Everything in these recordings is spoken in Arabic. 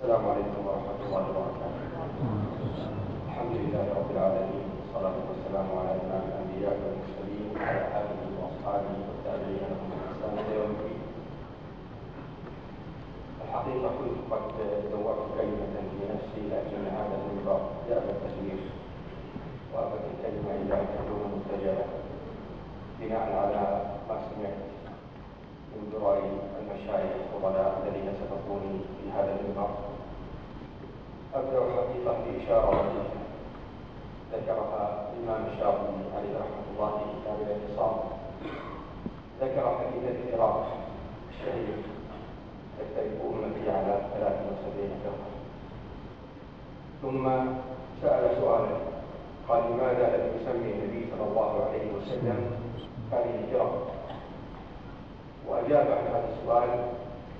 السلام عليكم ورحمة الله وبركاته. الحمد لله رب العالمين، والصلاة والسلام على إمام الأنبياء والمرسلين وعلى آله وأصحابه والتابعين لهم بإحسان إلى يوم الدين. الحقيقة كنت قد دورت كلمة في نفسي، لكن هذا المنبر يأبى التغيير وأبت الكلمة إلا أن تكون مستجابة بناء على ما سمعت من ذرائي المشايخ الفضلاء الذين سبقوني في هذا المنبر. أبدأ حقيقة بإشارة لطيفة ذكرها الإمام الشاطبي عليه رحمة الله في كتاب الاعتصام. ذكر حديث الافتراق الشهير: تفترق أمتي على 73 فرقة. ثم سأل سؤالا، قال: لماذا لم يسمي النبي صلى الله عليه وسلم هذه الفرق؟ وأجاب عن هذا السؤال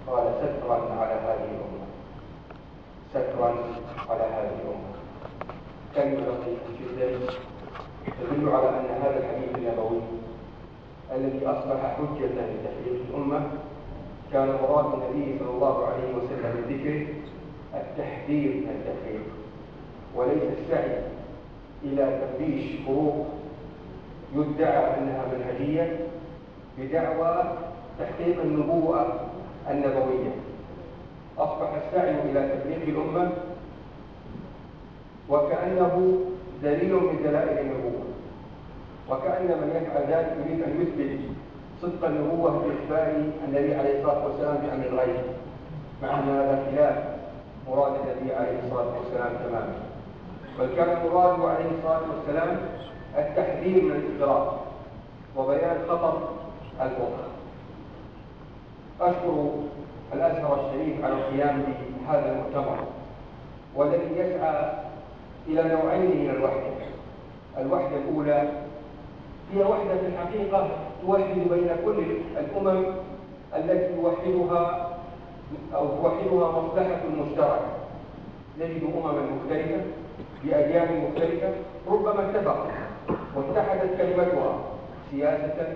قال: سترا على هذه الأمة، سترا على هذه الأمة. كلمة لطيفة جدا تدل على أن هذا الحديث النبوي الذي أصبح حجة لتفريق الأمة كان مراد النبي صلى الله عليه وسلم بذكره التحذير من التفريق، وليس السعي إلى تفريش فروق يدعى أنها منهجية بدعوى تحقيق النبوة النبوية. أصبح السعي إلى تفريق الأمة وكأنه دليل من دلائل النبوة، وكأن من يفعل ذلك يريد أن يثبت صدق النبوة بإخبار النبي عليه الصلاة والسلام بأمر الغيب، مع أن هذا خلاف مراد النبي عليه الصلاة والسلام تماما. بل كان مراده عليه الصلاة والسلام التحذير من الافتراق وبيان خطر الأمة. أشكر الأزهر الشريف على القيام بهذا المؤتمر، والذي يسعى إلى نوعين من الوحدة. الوحدة الأولى هي وحدة في الحقيقة توحد بين كل الأمم التي توحدها مصلحة مشتركة. نجد أمما مختلفة بأديان مختلفة ربما اتفقت واتحدت كلمتها سياسة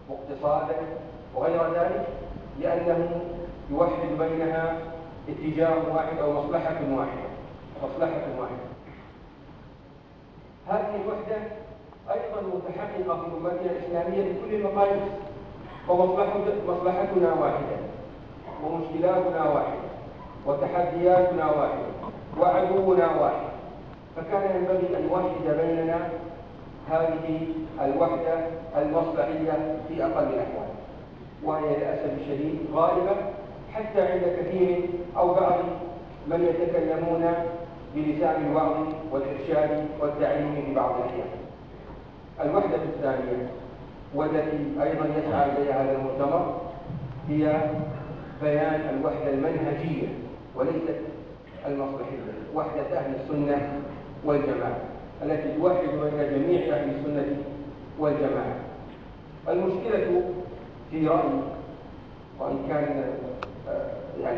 واقتصادا وغير ذلك، لأنه يوحد بينها اتجاه واحد أو مصلحة واحدة. هذه الوحدة أيضا متحققة في أمتنا الإسلامية بكل المقاييس، ومصلحتنا واحدة، ومشكلاتنا واحدة، وتحدياتنا واحدة، وعدونا واحد. فكان ينبغي أن يوحد بيننا هذه الوحدة المصلحية في أقل الأحوال، وهي للأسف الشديد غالبة حتى عند كثير أو بعض من يتكلمون بلسان الوعظ والإرشاد والتعليم في بعض الأحيان. الوحدة الثانية والتي أيضا يسعى إليها هذا المؤتمر هي بيان الوحدة المنهجية وليست المصلحية، وحدة أهل السنة والجماعة التي توحد بين جميع أهل السنة والجماعة. المشكلة في رأيي، وإن كان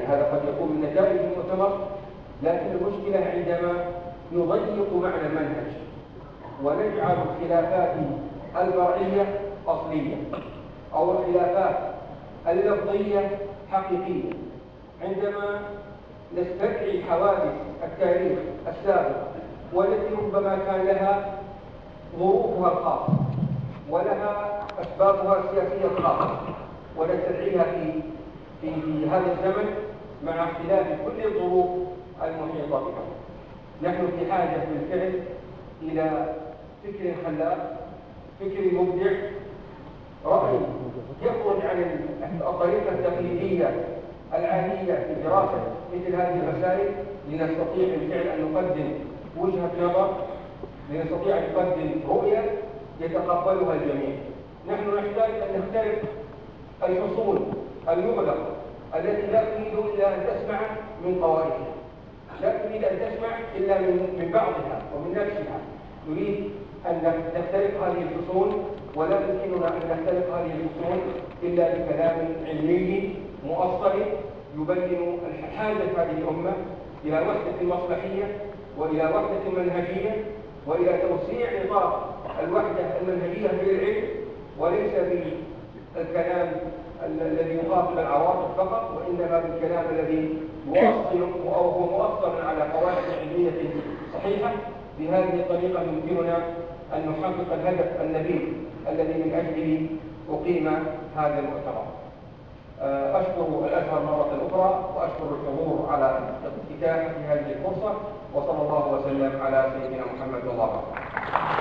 هذا قد يكون من نتائج المؤتمر، لكن المشكلة عندما نضيق معنى المنهج ونجعل الخلافات الفرعية أصلية أو الخلافات اللفظية حقيقية. عندما نستدعي حوادث التاريخ السابق والتي ربما كان لها ظروفها الخاصة ولها أسبابها السياسية الخاصة ونستدعيها في هذا الزمن مع اختلاف كل الظروف المحيطة بها، نحن في حاجة بالفعل إلى فكر خلاق، فكر مبدع، رأي يخرج عن الطريقة التقليدية العادية في دراسة مثل هذه المسائل، لنستطيع بالفعل أن نقدم وجهة نظر، لنستطيع أن نقدم رؤية يتقبلها الجميع. نحن نحتاج أن نختلف الفصول المغلقة التي لا تريد إلا أن تسمع من قوائمها، لا تريد أن تسمع إلا من بعضها ومن نفسها. نريد أن نختلف هذه الفصول، ولا يمكننا أن نختلف هذه الفصول إلا بكلام علمي مؤصل يبين حاجة هذه الأمة إلى وحدة مصلحية وإلى وحدة منهجية وإلى توسيع نطاق الوحدة المنهجية بالعلم وليس الكلام الذي يخاطب العواطف فقط، وإنما بالكلام الذي يؤصل أو هو مؤصل على قواعد علمية صحيحة. بهذه الطريقة يمكننا أن نحقق الهدف النبيل الذي من أجله أقيم هذا المؤتمر. أشكر الأزهر مرة أخرى، وأشكر الحضور على إتاحة هذه الفرصة، وصلى الله وسلم على سيدنا محمد والله أعلم.